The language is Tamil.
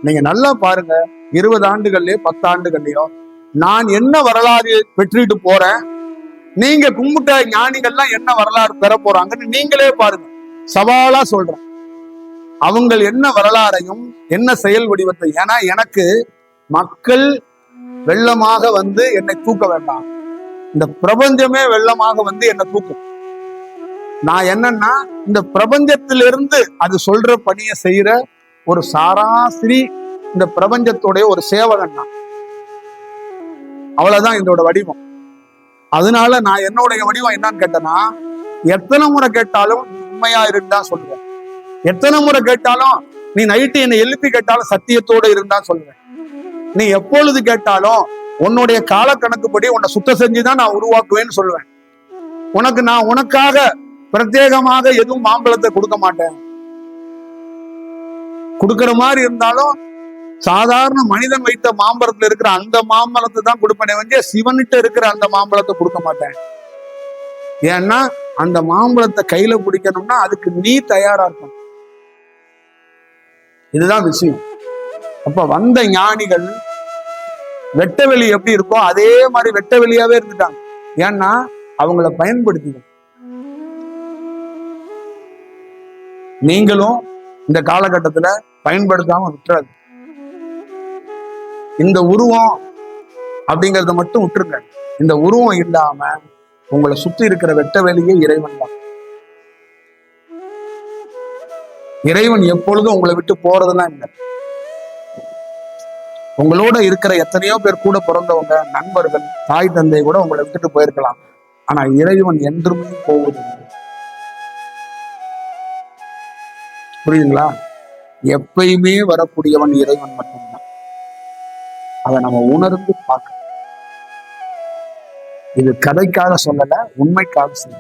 நீங்க நல்லா பாருங்க, 20 ஆண்டுகள்லயோ 10 ஆண்டுகள்லயோ நான் என்ன வரலாறு பெற்றுட்டு போறேன், நீங்க கும்பிட்ட ஞானிகள்லாம் என்ன வரலாறு பெற போறாங்கன்னு நீங்களே பாருங்க. சவாலா சொல்றேன். அவங்க என்ன வரலாறையும் என்ன செயல் வடிவத்தை, ஏன்னா எனக்கு மக்கள் வெள்ளமாக வந்து என்னை தூக்க வேண்டாம், இந்த பிரபஞ்சமே வெள்ளமாக வந்து என்னை தூக்கும். நான் என்னன்னா இந்த பிரபஞ்சத்திலிருந்து அது சொல்ற பணியை செய்யற ஒரு சராசரி இந்த பிரபஞ்சத்துடைய ஒரு சேவகன் தான். அவ்வளவுதான் என்னோட வடிவம். அதனால நான் என்னுடைய வடிவம் என்னன்னு கேட்டேன்னா, எத்தனை முறை கேட்டாலும் உண்மையா இருந்தா சொல்லுவேன். எத்தனை முறை கேட்டாலும் நீ நைட்டு என்னை எழுப்பி கேட்டாலும் சத்தியத்தோடு இருந்தா சொல்லுவேன். நீ எப்பொழுது கேட்டாலும் உன்னுடைய கால கணக்குப்படி உன்னை சுத்தம் செஞ்சுதான் நான் உருவாக்குவேன்னு சொல்லுவேன். நான் உனக்காக பிரத்யேகமாக எதுவும் மாம்பழத்தை கொடுக்க மாட்டேன். கொடுக்கிற மாதிரி இருந்தாலும் சாதாரண மனிதன் வைத்த மாம்பழத்துல இருக்கிற அந்த மாம்பழத்தை தான் கொடுப்பேனே வந்து சிவன்கிட்ட இருக்கிற அந்த மாம்பழத்தை கொடுக்க மாட்டேன். ஏன்னா அந்த மாம்பழத்தை கையில பிடிக்கணும்னா அதுக்கு நீ தயாரா இருக்கணும். இதுதான் விஷயம். அப்ப வந்த ஞானிகள் வெட்ட வெளி எப்படி இருக்கோ அதே மாதிரி வெட்ட வெளியாவே இருந்துட்டாங்க. ஏன்னா அவங்கள பயன்படுத்திக்கணும். நீங்களும் இந்த காலகட்டத்துல பயன்படுத்தாம விட்டுறாது. இந்த உருவம் அப்படிங்கறத மட்டும் விட்டுருங்க. இந்த உருவம் இல்லாம உங்களை சுத்தி இருக்கிற வெட்ட வெளியே இறைவன் தான். இறைவன் எப்பொழுதும் உங்களை விட்டு போறதெல்லாம் இல்லை. உங்களோட இருக்கிற எத்தனையோ பேர் கூட பிறந்தவங்க, நண்பர்கள், தாய் தந்தை கூட உங்களை விட்டுட்டு போயிருக்கலாம். ஆனா இறைவன் என்றுமே போவதில்லை. புரியுதுங்களா? எப்பயுமே வரக்கூடியவன் இறைவன் மட்டும்தான். அதை நம்ம உணர்ந்து பார்க்க. இது கதைக்காக சொல்லல, உண்மைக்காக சொல்ல.